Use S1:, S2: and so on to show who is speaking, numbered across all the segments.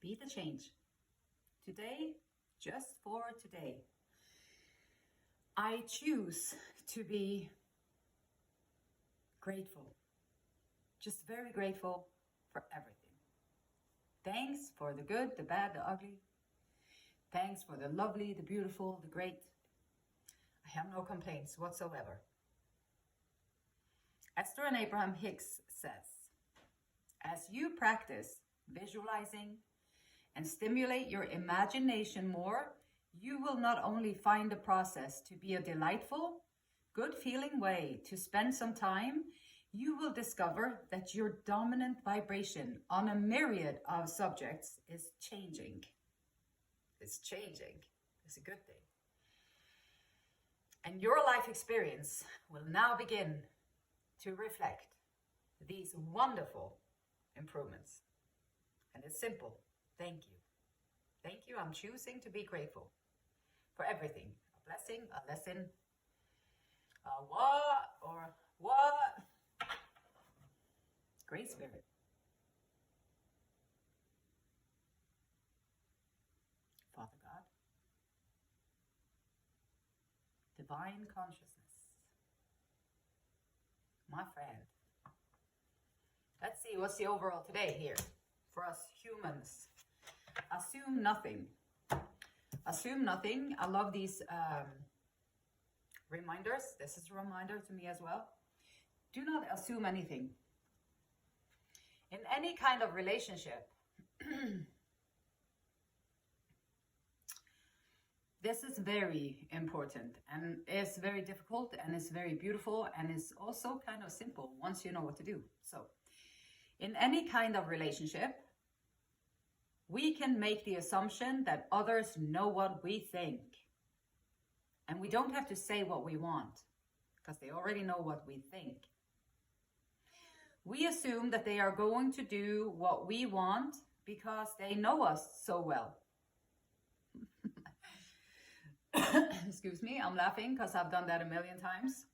S1: Be the change. Today, just for today, I choose to be grateful. Just very grateful for everything. Thanks for the good, the bad, the ugly. Thanks for the lovely, the beautiful, the great. I have no complaints whatsoever. Esther and Abraham Hicks says, as you practice visualizing and stimulate your imagination more, you will not only find the process to be a delightful, good-feeling way to spend some time, you will discover that your dominant vibration on a myriad of subjects is changing. It's changing. It's a good thing. And your life experience will now begin to reflect these wonderful improvements. And it's simple. Thank you. Thank you. I'm choosing to be grateful for everything. A blessing, a lesson, a what or what. Great Spirit. Father God. Divine consciousness. My friend. Let's see, what's the overall today here for us humans? Assume nothing. Assume nothing. I love these reminders. This is a reminder to me as well. Do not assume anything. In any kind of relationship, this is very important and it's very difficult and it's very beautiful and it's also kind of simple once you know what to do. So, in any kind of relationship, we can make the assumption that others know what we think. And we don't have to say what we want because they already know what we think. We assume that they are going to do what we want because they know us so well. Excuse me, I'm laughing because I've done that a million times.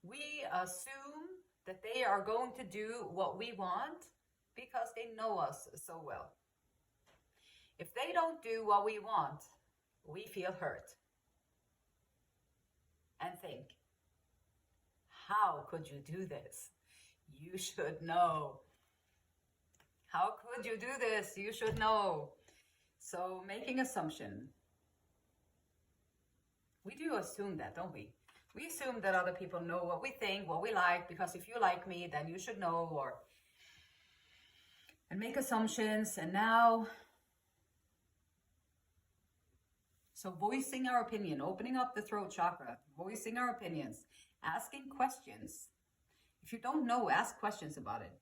S1: We assume that they are going to do what we want because they know us so well. If they don't do what we want, we feel hurt. And think, how could you do this? You should know. How could you do this? You should know. So making assumption. We do assume that, don't we? We assume that other people know what we think, what we like, because if you like me, then you should know, and make assumptions. And now, so voicing our opinion, opening up the throat chakra, voicing our opinions, asking questions. If you don't know, ask questions about it.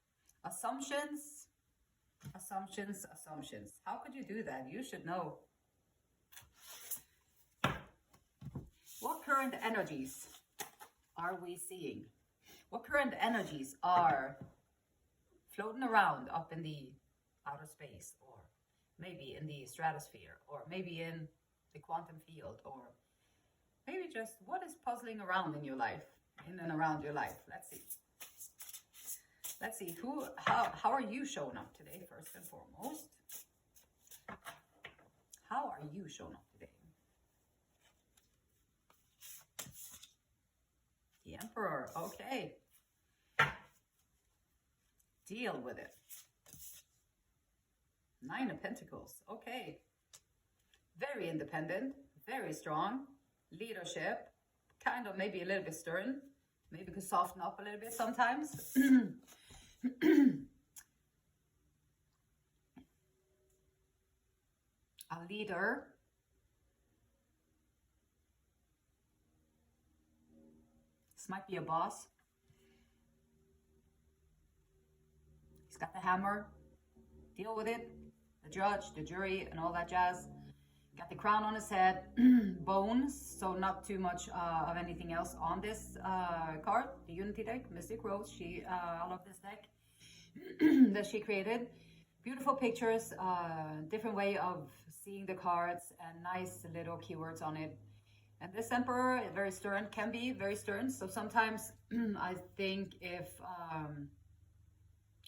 S1: Assumptions, assumptions, assumptions. How could you do that? You should know. What current energies are we seeing? What current energies are floating around up in the outer space, or maybe in the stratosphere, or maybe in the quantum field, or maybe just what is puzzling around in your life, in and around your life? Let's see. Let's see, how are you showing up today, first and foremost? How are you showing up today? The Emperor, okay. Deal with it. Nine of Pentacles, okay. Very independent, very strong. Leadership, kind of maybe a little bit stern. Maybe could soften up a little bit sometimes. A leader. This might be a boss. He's got the hammer. Deal with it. The judge, the jury, and all that jazz. Got the crown on his head. Bones, so not too much of anything else on this card. The Unity deck, Mystic Rose. I love this deck that she created. Beautiful pictures, different way of seeing the cards, and nice little keywords on it. And this Emperor is very stern, can be very stern. So sometimes I think if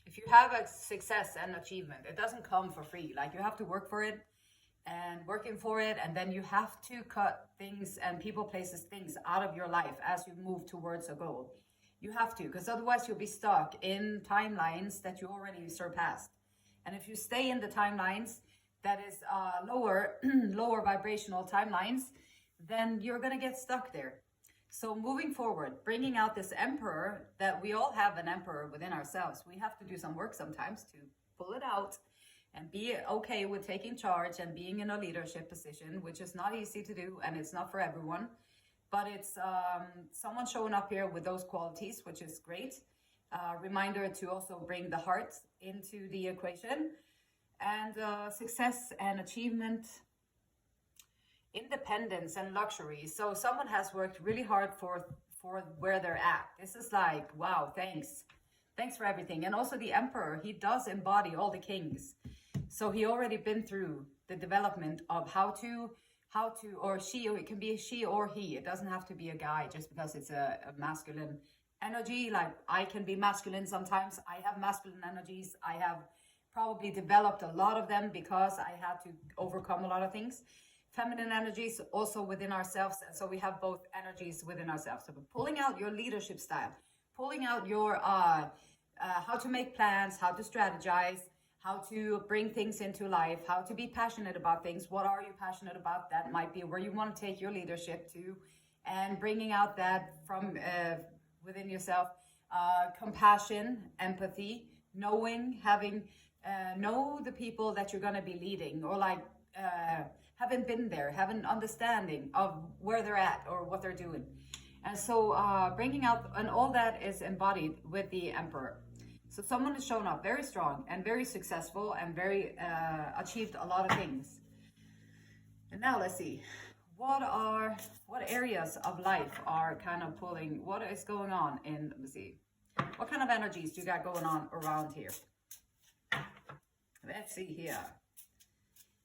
S1: if you have a success and achievement, it doesn't come for free. Like, you have to work for it and working for it, and then you have to cut things and people, places, things out of your life as you move towards a goal. You have to, because otherwise you'll be stuck in timelines that you already surpassed. And if you stay in the timelines that is lower lower vibrational timelines, then you're going to get stuck there. So moving forward, bringing out this emperor, that we all have an emperor within ourselves. We have to do some work sometimes to pull it out and be okay with taking charge and being in a leadership position, which is not easy to do, and it's not for everyone. But it's someone showing up here with those qualities, which is great. Reminder to also bring the heart into the equation. And success and achievement, independence and luxury. So someone has worked really hard for where they're at. This is like, wow, thanks for everything. And also the emperor, he does embody all the kings. So he already been through the development of how to, or she, or it can be a she or he. It doesn't have to be a guy just because it's a masculine energy. Like, I can be masculine sometimes. I have masculine energies. I have probably developed a lot of them because I had to overcome a lot of things. Feminine energies also within ourselves, and so we have both energies within ourselves. So pulling out your leadership style, pulling out your how to make plans, how to strategize, how to bring things into life, how to be passionate about things. What are you passionate about? That might be where you want to take your leadership to, and bringing out that from within yourself. Compassion, empathy, knowing, having know the people that you're going to be leading, or like haven't been there, have an understanding of where they're at or what they're doing. And so bringing out, and all that is embodied with the emperor. So someone has shown up very strong and very successful and very achieved a lot of things. And now let's see, what areas of life are kind of pulling, what is going on in, let's see, what kind of energies do you got going on around here? Let's see here.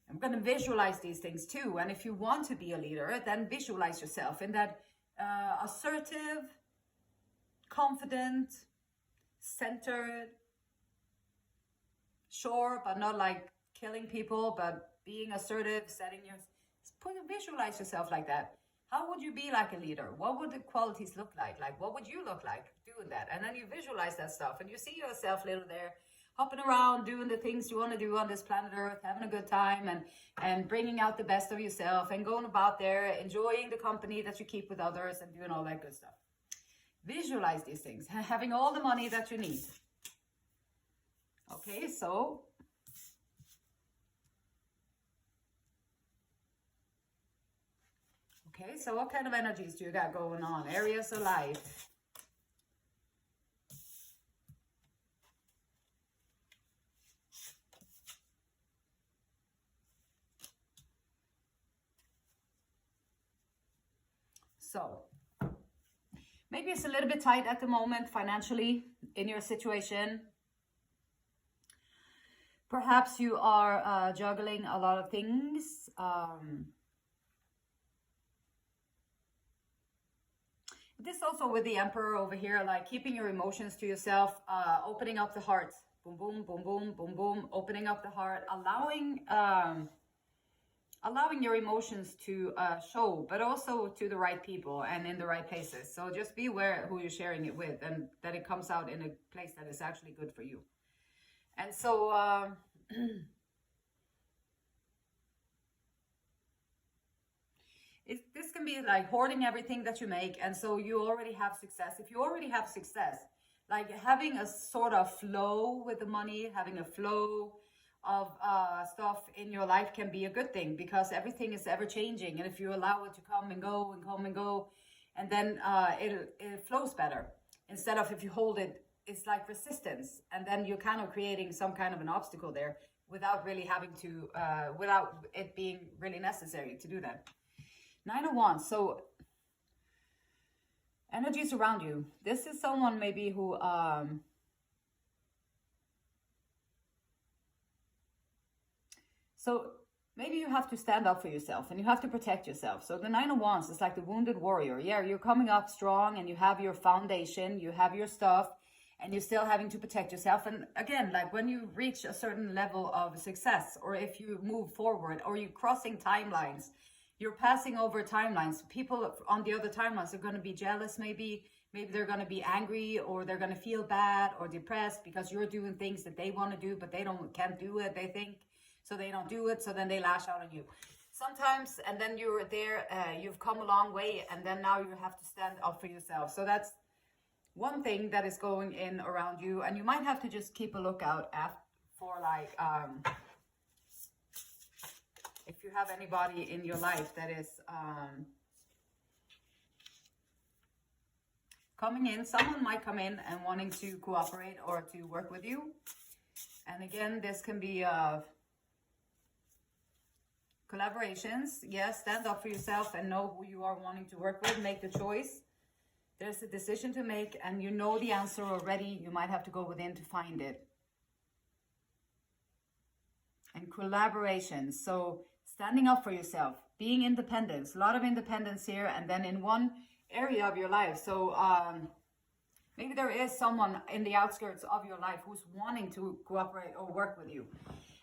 S1: I'm going to visualize these things too. And if you want to be a leader, then visualize yourself in that assertive, confident, centered, sure, but not like killing people, but being assertive, visualize yourself like that. How would you be like a leader? What would the qualities look like? Like, what would you look like doing that? And then you visualize that stuff, and you see yourself little there, hopping around, doing the things you want to do on this planet Earth, having a good time, and bringing out the best of yourself, and going about there, enjoying the company that you keep with others, and doing all that good stuff. Visualize these things, having all the money that you need. Okay, so what kind of energies do you got going on? Areas of life. So maybe it's a little bit tight at the moment financially in your situation. Perhaps you are juggling a lot of things. This also with the emperor over here, like keeping your emotions to yourself, opening up the heart. Boom, boom, boom, boom, boom, boom. Opening up the heart, allowing your emotions to show, but also to the right people and in the right places. So just be aware who you're sharing it with, and that it comes out in a place that is actually good for you. And so this can be like hoarding everything that you make, and so you already have success. If you already have success, like having a sort of flow with the money, having a flow of stuff in your life can be a good thing, because everything is ever changing, and if you allow it to come and go and come and go, and then it flows better, instead of if you hold it, it's like resistance, and then you're kind of creating some kind of an obstacle there without really having to without it being really necessary to do that. 9 of Wands. So energies around you. This is someone maybe who so maybe you have to stand up for yourself and you have to protect yourself. So the 9 of Wands is like the wounded warrior. Yeah, you're coming up strong and you have your foundation, you have your stuff, and you're still having to protect yourself. And again, like when you reach a certain level of success, or if you move forward, or you're crossing timelines, you're passing over timelines, people on the other timelines are going to be jealous, maybe they're going to be angry, or they're going to feel bad or depressed because you're doing things that they want to do, but they can't do it, they think, so they don't do it, so then they lash out on you sometimes. And then you're there, you've come a long way, and then now you have to stand up for yourself. So that's one thing that is going in around you, and you might have to just keep a lookout for like if you have anybody in your life that is coming in. Someone might come in and wanting to cooperate or to work with you. And again, this can be collaborations. Yes, stand up for yourself and know who you are wanting to work with. Make the choice. There's a decision to make, and you know the answer already. You might have to go within to find it. And collaborations. So standing up for yourself, being independent. A lot of independence here, and then in one area of your life. So maybe there is someone in the outskirts of your life who's wanting to cooperate or work with you.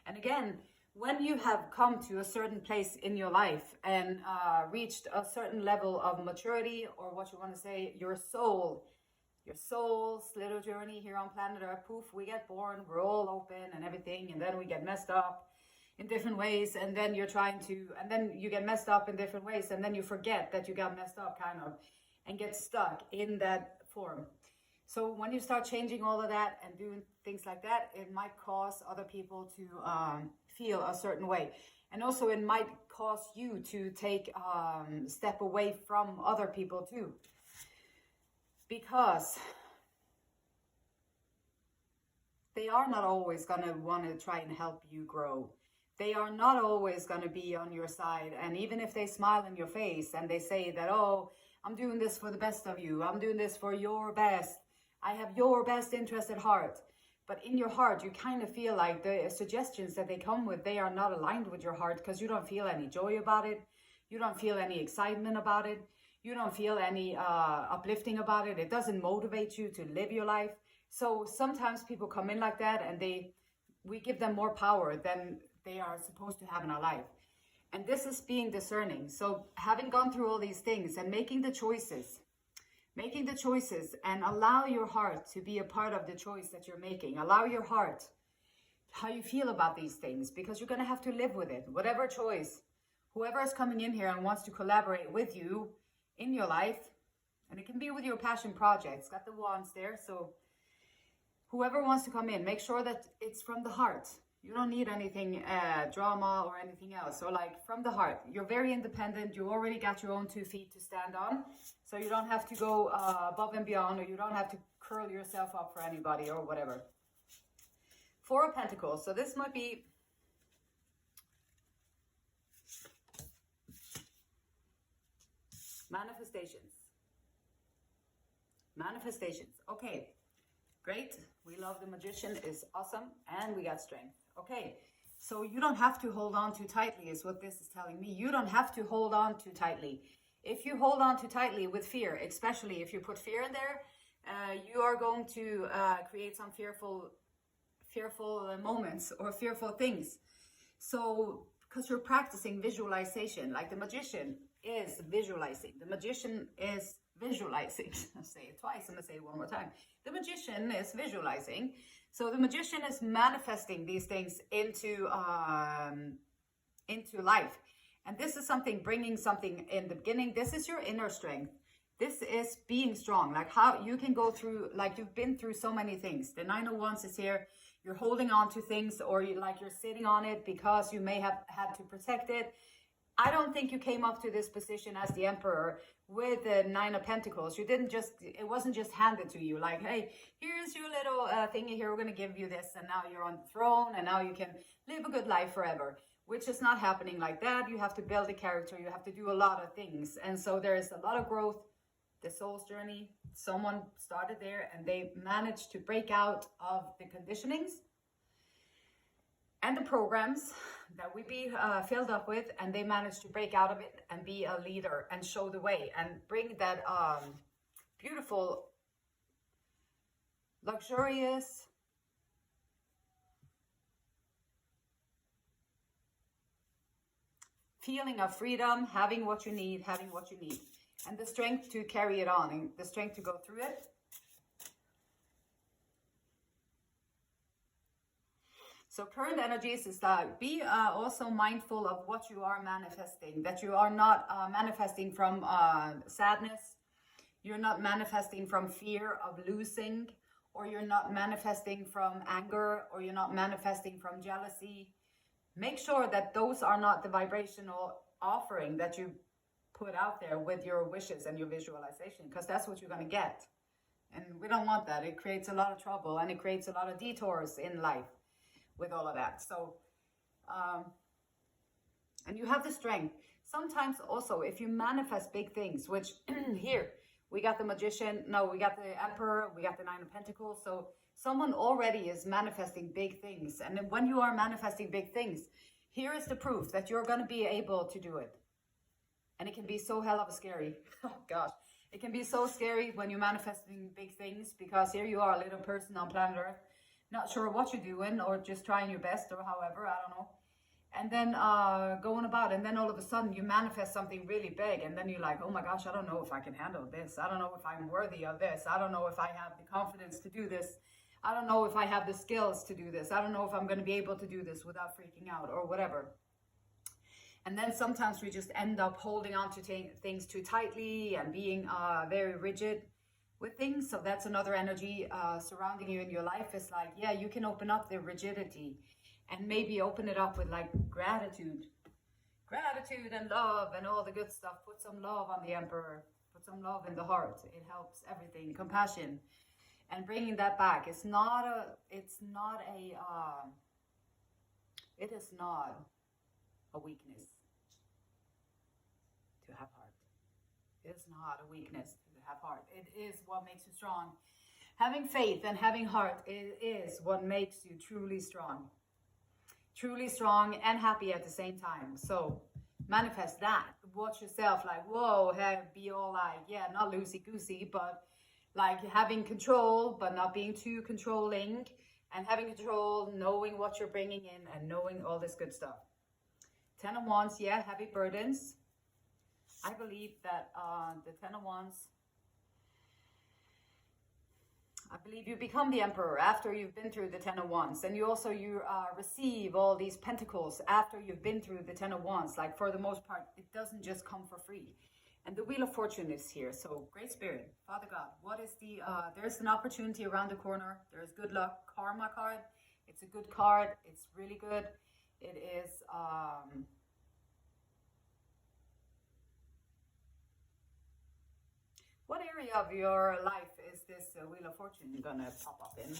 S1: And again, when you have come to a certain place in your life and reached a certain level of maturity, or what you want to say, your soul's little journey here on planet Earth, poof, we get born, we're all open and everything, and then we get messed up in different ways, and then and then you get messed up in different ways, and then you forget that you got messed up, kind of, and get stuck in that form. So when you start changing all of that and doing things like that, it might cause other people to feel a certain way. And also it might cause you to take step away from other people too. Because they are not always going to want to try and help you grow. They are not always going to be on your side. And even if they smile in your face and they say that, oh, I'm doing this for the best of you, I'm doing this for your best, I have your best interest at heart. But in your heart, you kind of feel like the suggestions that they come with, they are not aligned with your heart, because you don't feel any joy about it. You don't feel any excitement about it. You don't feel any uplifting about it. It doesn't motivate you to live your life. So sometimes people come in like that, and we give them more power than they are supposed to have in our life. And this is being discerning. So having gone through all these things and making the choices and allow your heart to be a part of the choice that you're making. Allow your heart, how you feel about these things, because you're going to have to live with it. Whatever choice, whoever is coming in here and wants to collaborate with you in your life, and it can be with your passion projects, got the wands there. So whoever wants to come in, make sure that it's from the heart. You don't need anything drama or anything else. So like from the heart, you're very independent. You already got your own 2 feet to stand on. So you don't have to go above and beyond, or you don't have to curl yourself up for anybody or whatever. 4 of Pentacles. So this might be manifestations. Manifestations. Okay, great. We love the Magician, is awesome. And we got strength. Okay, so you don't have to hold on too tightly is what this is telling me. You don't have to hold on too tightly. If you hold on too tightly with fear, especially if you put fear in there, you are going to create some fearful moments or fearful things. So, because you're practicing visualization, like the Magician is visualizing. The Magician is visualizing. I'll say it twice. I'm going to say it one more time. The Magician is visualizing. So the Magician is manifesting these things into life. And this is something, bringing something in the beginning. This is your inner strength. This is being strong. Like how you can go through, like you've been through so many things. The 9 of Wands is here. You're holding on to things, or you're sitting on it because you may have had to protect it. I don't think you came up to this position as the Emperor with the 9 of Pentacles. You didn't just, it wasn't just handed to you like, hey, here's your little thingy here. We're going to give you this. And now you're on the throne and now you can live a good life forever, which is not happening like that. You have to build a character. You have to do a lot of things. And so there's a lot of growth. The soul's journey, someone started there and they managed to break out of the conditionings and the programs that we be filled up with, and they managed to break out of it and be a leader and show the way and bring that beautiful luxurious, feeling of freedom, having what you need, and the strength to carry it on, and the strength to go through it. So current energies is that be also mindful of what you are manifesting, that you are not manifesting from sadness, you're not manifesting from fear of losing, or you're not manifesting from anger, or you're not manifesting from jealousy. Make sure that those are not the vibrational offering that you put out there with your wishes and your visualization, because that's what you're going to get. And we don't want that. It creates a lot of trouble, and it creates a lot of detours in life with all of that. So, and you have the strength. Sometimes also, if you manifest big things, which here, we got the Magician, no, we got the Emperor, we got the Nine of Pentacles. So someone already is manifesting big things. And then when you are manifesting big things, here is the proof that you're going to be able to do it. And it can be so hell of a scary. Oh gosh. It can be so scary when you're manifesting big things, because here you are, a little person on planet Earth, not sure what you're doing, or just trying your best, or however, I don't know. And then going about, and then all of a sudden you manifest something really big, and then you're like, oh my gosh, I don't know if I can handle this. I don't know if I'm worthy of this. I don't know if I have the confidence to do this. I don't know if I have the skills to do this. I don't know if I'm going to be able to do this without freaking out or whatever. And then sometimes we just end up holding on to things too tightly and being very rigid with things. So that's another energy surrounding you in your life. It's like, yeah, you can open up the rigidity and maybe open it up with like gratitude and love and all the good stuff. Put some love on the Emperor, put some love in the heart. It helps everything. Compassion, and bringing that back. It is not a weakness to have heart. It is not a weakness to have heart. It is what makes you strong. Having faith and having heart is what makes you truly strong. Truly strong and happy at the same time. So manifest that. Watch yourself like, whoa, be all like, yeah, not loosey-goosey, but like having control, but not being too controlling, and having control, knowing what you're bringing in, and knowing all this good stuff. 10 of Wands, yeah, heavy burdens. I believe that the 10 of Wands, I believe you become the Emperor after you've been through the 10 of Wands. And you receive all these pentacles after you've been through the 10 of Wands. Like, for the most part, it doesn't just come for free. And the Wheel of Fortune is here. So, Great Spirit, Father God, what is the, there's an opportunity around the corner. There's good luck, karma card. It's a good card. It's really good. It is, what area of your life is this Wheel of Fortune gonna pop up in?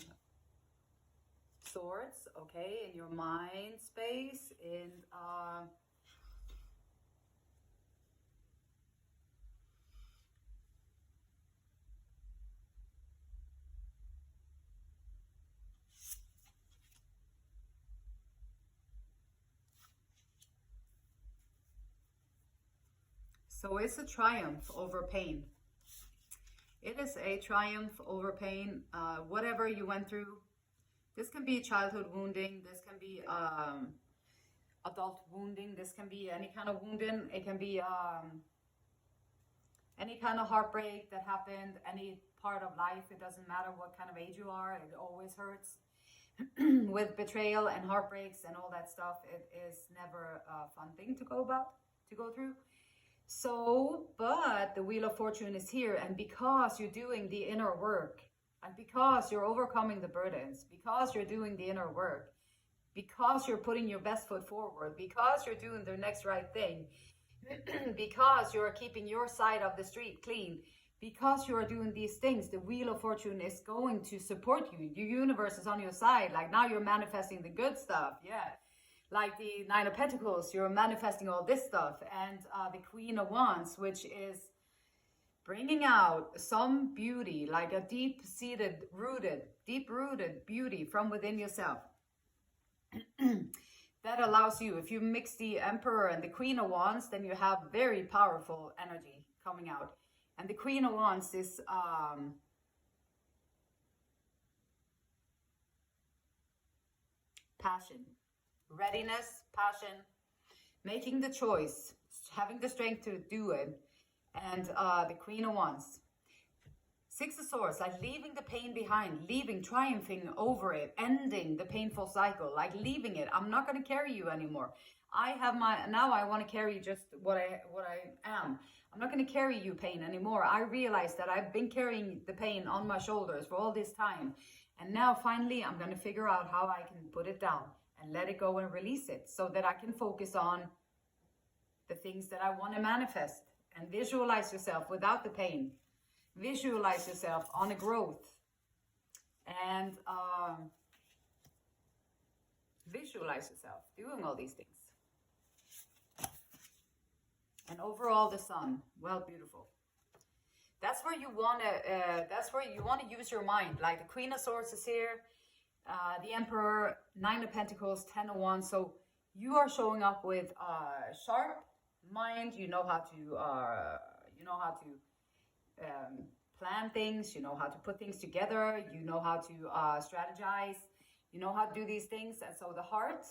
S1: Swords, okay, in your mind space, in so it's a triumph over pain. It is a triumph over pain. Whatever you went through, this can be childhood wounding, this can be adult wounding, this can be any kind of wounding, it can be any kind of heartbreak that happened, any part of life. It doesn't matter what kind of age you are, it always hurts. With betrayal and heartbreaks and all that stuff, it is never a fun thing to go through. So, but the Wheel of Fortune is here, and because you're doing the inner work, and because you're overcoming the burdens, because you're doing the inner work, because you're putting your best foot forward, because you're doing the next right thing, because you're keeping your side of the street clean, because you are doing these things, the Wheel of Fortune is going to support you. Your universe is on your side. Like, now you're manifesting the good stuff. Yeah. Like the Nine of Pentacles, you're manifesting all this stuff. And the Queen of Wands, which is bringing out some beauty, like a deep-rooted beauty from within yourself. That allows you, if you mix the Emperor and the Queen of Wands, then you have very powerful energy coming out. And the Queen of Wands is passion. Readiness, passion, making the choice, having the strength to do it. And the Queen of Wands. Six of Swords, like leaving the pain behind, leaving, triumphing over it, ending the painful cycle, like leaving it. I'm not going to carry you anymore. Now I want to carry just what I am. I'm not going to carry you pain anymore. I realize that I've been carrying the pain on my shoulders for all this time. And now finally I'm going to figure out how I can put it down and let it go and release it so that I can focus on the things that I want to manifest. And visualize yourself without the pain. Visualize yourself on a growth. And visualize yourself doing all these things. And overall, the Sun, well, beautiful. That's where you want to use your mind. Like the Queen of Swords is here, the Emperor, 9 of Pentacles, 10 of Wands. So you are showing up with sharp mind. You know how to plan things. You know how to put things together. You know how to strategize. You know how to do these things. And so the heart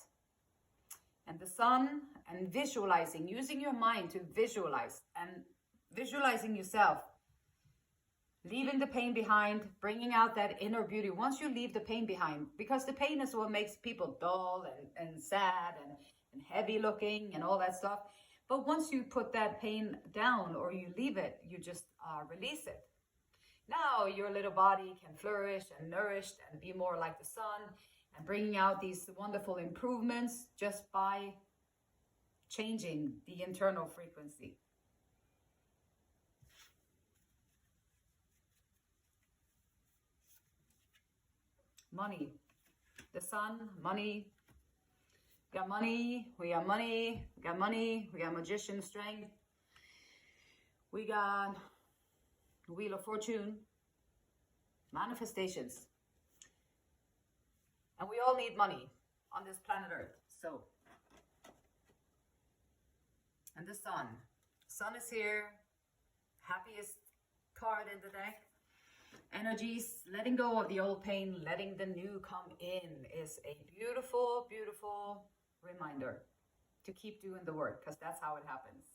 S1: and the Sun, and visualizing, using your mind to visualize, and visualizing yourself leaving the pain behind, bringing out that inner beauty. Once you leave the pain behind, because the pain is what makes people dull and sad and heavy looking and all that stuff. But once you put that pain down or you leave it, you just release it. Now your little body can flourish and nourish and be more like the sun, and bringing out these wonderful improvements just by changing the internal frequency. Money. The sun, money. We got money, we got money, we got money, we got magician strength. We got the Wheel of Fortune, manifestations. And we all need money on this planet Earth. So, and the sun. Sun is here. Happiest card in the deck. Energies, letting go of the old pain, letting the new come in is a beautiful, beautiful reminder to keep doing the work, because that's how it happens.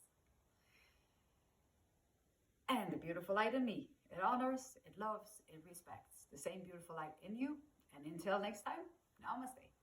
S1: And the beautiful light in me, it honors, it loves, it respects the same beautiful light in you. And until next time, namaste.